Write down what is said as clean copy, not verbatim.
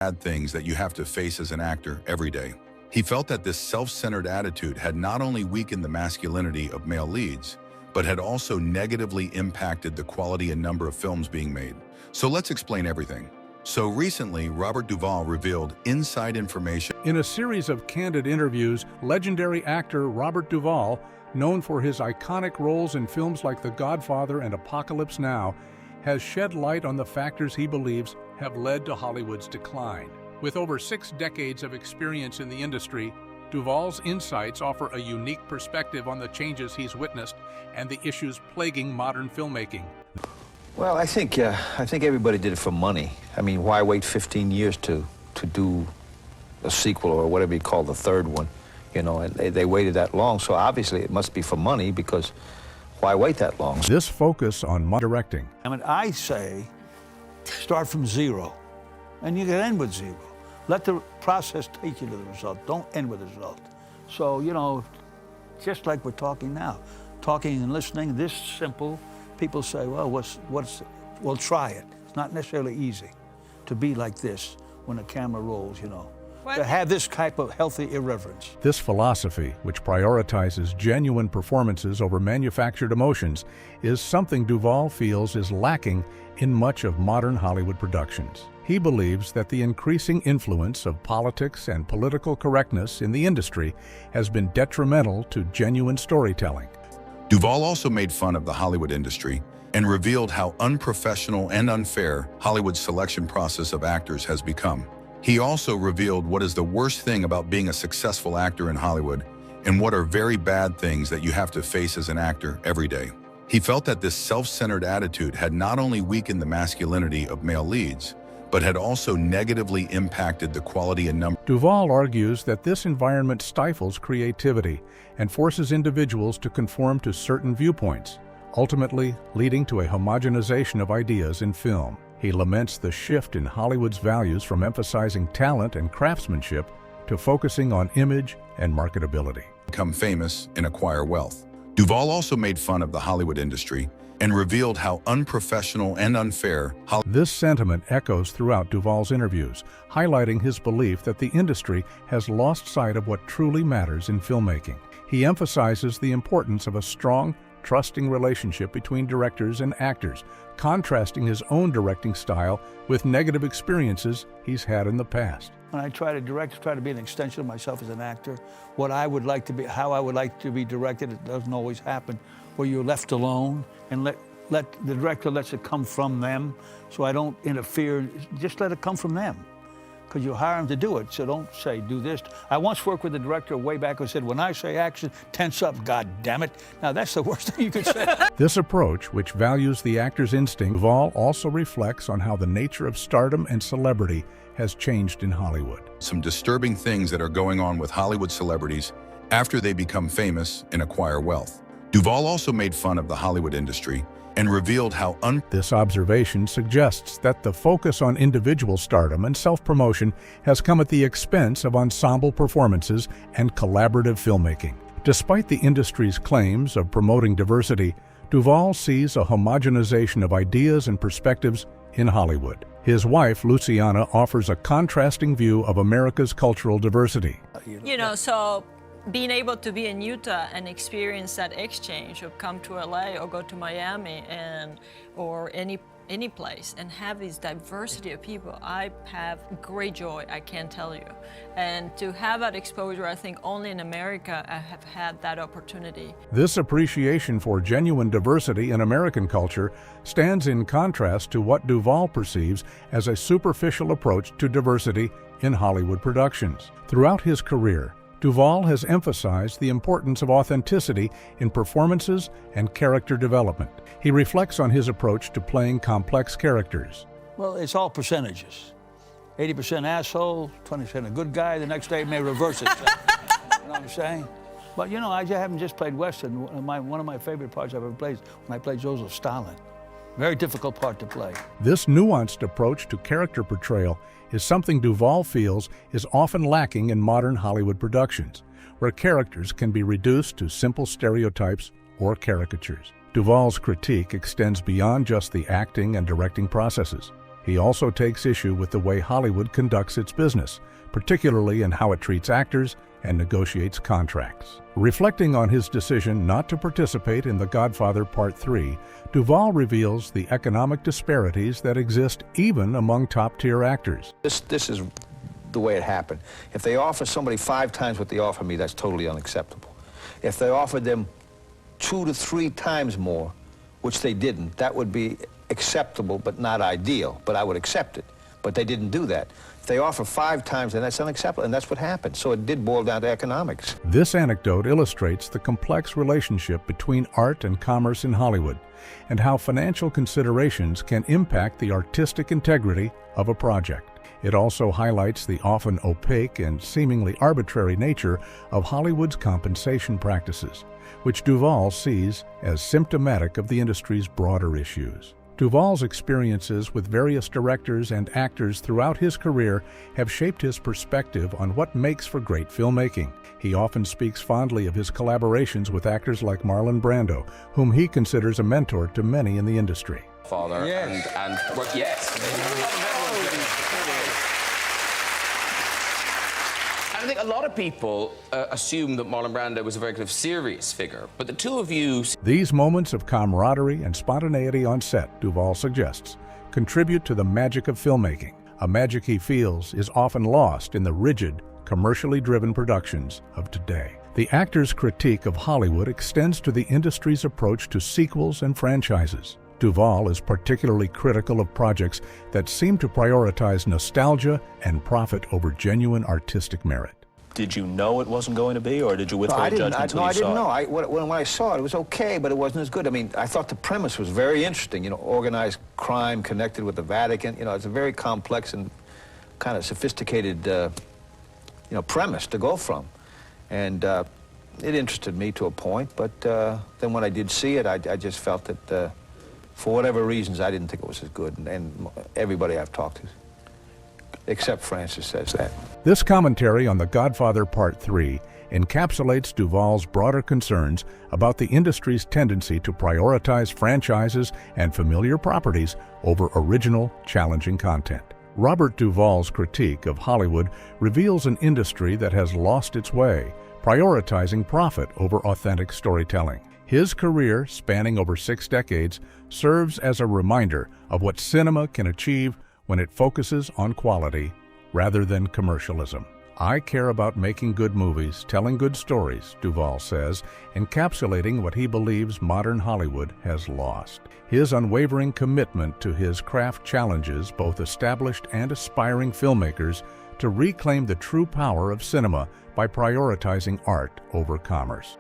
bad things that you have to face as an actor every day. He felt that this self-centered attitude had not only weakened the masculinity of male leads, but had also negatively impacted the quality and number of films being made. So let's explain everything. So recently, Robert Duvall revealed inside information. In a series of candid interviews, legendary actor Robert Duvall, known for his iconic roles in films like The Godfather and Apocalypse Now, has shed light on the factors he believes have led to Hollywood's decline. With over 6 decades of experience in the industry, Duvall's insights offer a unique perspective on the changes he's witnessed and the issues plaguing modern filmmaking. Well, I think everybody did it for money. I mean, why wait 15 years to do a sequel or whatever you call the third one? You know, and they waited that long, so obviously it must be for money, because why wait that long? This focus on directing. I mean, I say start from zero, and you can end with zero. Let the process take you to the result. Don't end with the result. So, you know, just like we're talking now, talking and listening, this simple. People say, well, we'll try it. It's not necessarily easy to be like this when the camera rolls, you know. To have this type of healthy irreverence. This philosophy, which prioritizes genuine performances over manufactured emotions, is something Duvall feels is lacking in much of modern Hollywood productions. He believes that the increasing influence of politics and political correctness in the industry has been detrimental to genuine storytelling. Duvall also made fun of the Hollywood industry and revealed how unprofessional and unfair Hollywood's selection process of actors has become. He also revealed what is the worst thing about being a successful actor in Hollywood and what are very bad things that you have to face as an actor every day. He felt that this self-centered attitude had not only weakened the masculinity of male leads, but had also negatively impacted the quality and number. Duvall argues that this environment stifles creativity and forces individuals to conform to certain viewpoints, ultimately leading to a homogenization of ideas in film. He laments the shift in Hollywood's values from emphasizing talent and craftsmanship to focusing on image and marketability. Become famous and acquire wealth. Duvall also made fun of the Hollywood industry and revealed how unprofessional and unfair This sentiment echoes throughout Duvall's interviews, highlighting his belief that the industry has lost sight of what truly matters in filmmaking. He emphasizes the importance of a strong, trusting relationship between directors and actors, contrasting his own directing style with negative experiences he's had in the past. When I try to direct, try to be an extension of myself as an actor, what I would like to be, how I would like to be directed, it doesn't always happen, where you're left alone and let the director lets it come from them, so I don't interfere, just let it come from them. Because you hire them to do it, so don't say, do this. I once worked with a director way back who said, when I say action, tense up, God damn it. Now that's the worst thing you could say. This approach, which values the actor's instinct, Duvall also reflects on how the nature of stardom and celebrity has changed in Hollywood. Some disturbing things that are going on with Hollywood celebrities after they become famous and acquire wealth. Duvall also made fun of the Hollywood industry and revealed how This observation suggests that the focus on individual stardom and self-promotion has come at the expense of ensemble performances and collaborative filmmaking. Despite the industry's claims of promoting diversity, Duvall sees a homogenization of ideas and perspectives in Hollywood. His wife, Luciana, offers a contrasting view of America's cultural diversity. You know, so being able to be in Utah and experience that exchange, or come to LA or go to Miami or any place and have this diversity of people, I have great joy, I can't tell you. And to have that exposure, I think only in America I have had that opportunity. This appreciation for genuine diversity in American culture stands in contrast to what Duvall perceives as a superficial approach to diversity in Hollywood productions. Throughout his career, Duvall has emphasized the importance of authenticity in performances and character development. He reflects on his approach to playing complex characters. Well, it's all percentages. 80% asshole, 20% a good guy, the next day it may reverse itself. You know what I'm saying? But you know, I haven't just played Western. One of my favorite parts I've ever played is when I played Joseph Stalin. Very difficult part to play. This nuanced approach to character portrayal is something Duvall feels is often lacking in modern Hollywood productions, where characters can be reduced to simple stereotypes or caricatures. Duvall's critique extends beyond just the acting and directing processes. He also takes issue with the way Hollywood conducts its business, particularly in how it treats actors and negotiates contracts. Reflecting on his decision not to participate in The Godfather Part 3, Duvall reveals the economic disparities that exist even among top-tier actors. This is the way it happened. If they offer somebody 5 times what they offer me, that's totally unacceptable. If they offered them 2 to 3 times more, which they didn't, that would be acceptable but not ideal, but I would accept it. But they didn't do that. If they offer 5 times, then that's unacceptable, and that's what happened. So it did boil down to economics. This anecdote illustrates the complex relationship between art and commerce in Hollywood, and how financial considerations can impact the artistic integrity of a project. It also highlights the often opaque and seemingly arbitrary nature of Hollywood's compensation practices, which Duvall sees as symptomatic of the industry's broader issues. Duvall's experiences with various directors and actors throughout his career have shaped his perspective on what makes for great filmmaking. He often speaks fondly of his collaborations with actors like Marlon Brando, whom he considers a mentor to many in the industry. Father Yes. and well, yes. I think a lot of people assume that Marlon Brando was a very kind of serious figure, but the two of you... These moments of camaraderie and spontaneity on set, Duvall suggests, contribute to the magic of filmmaking, a magic he feels is often lost in the rigid, commercially driven productions of today. The actor's critique of Hollywood extends to the industry's approach to sequels and franchises. Duvall is particularly critical of projects that seem to prioritize nostalgia and profit over genuine artistic merit. Did you know it wasn't going to be, or did you withhold judgment until you saw it? No, I didn't know. When I saw it, it was okay, but it wasn't as good. I mean, I thought the premise was very interesting, you know, organized crime connected with the Vatican. You know, it's a very complex and kind of sophisticated, premise to go from. And it interested me to a point, but then when I did see it, I just felt that for whatever reasons, I didn't think it was as good, and everybody I've talked to, except Francis, says that. This commentary on The Godfather Part 3 encapsulates Duvall's broader concerns about the industry's tendency to prioritize franchises and familiar properties over original, challenging content. Robert Duvall's critique of Hollywood reveals an industry that has lost its way, prioritizing profit over authentic storytelling. His career, spanning over 6 decades, serves as a reminder of what cinema can achieve when it focuses on quality rather than commercialism. "I care about making good movies, telling good stories," Duvall says, encapsulating what he believes modern Hollywood has lost. His unwavering commitment to his craft challenges both established and aspiring filmmakers to reclaim the true power of cinema by prioritizing art over commerce.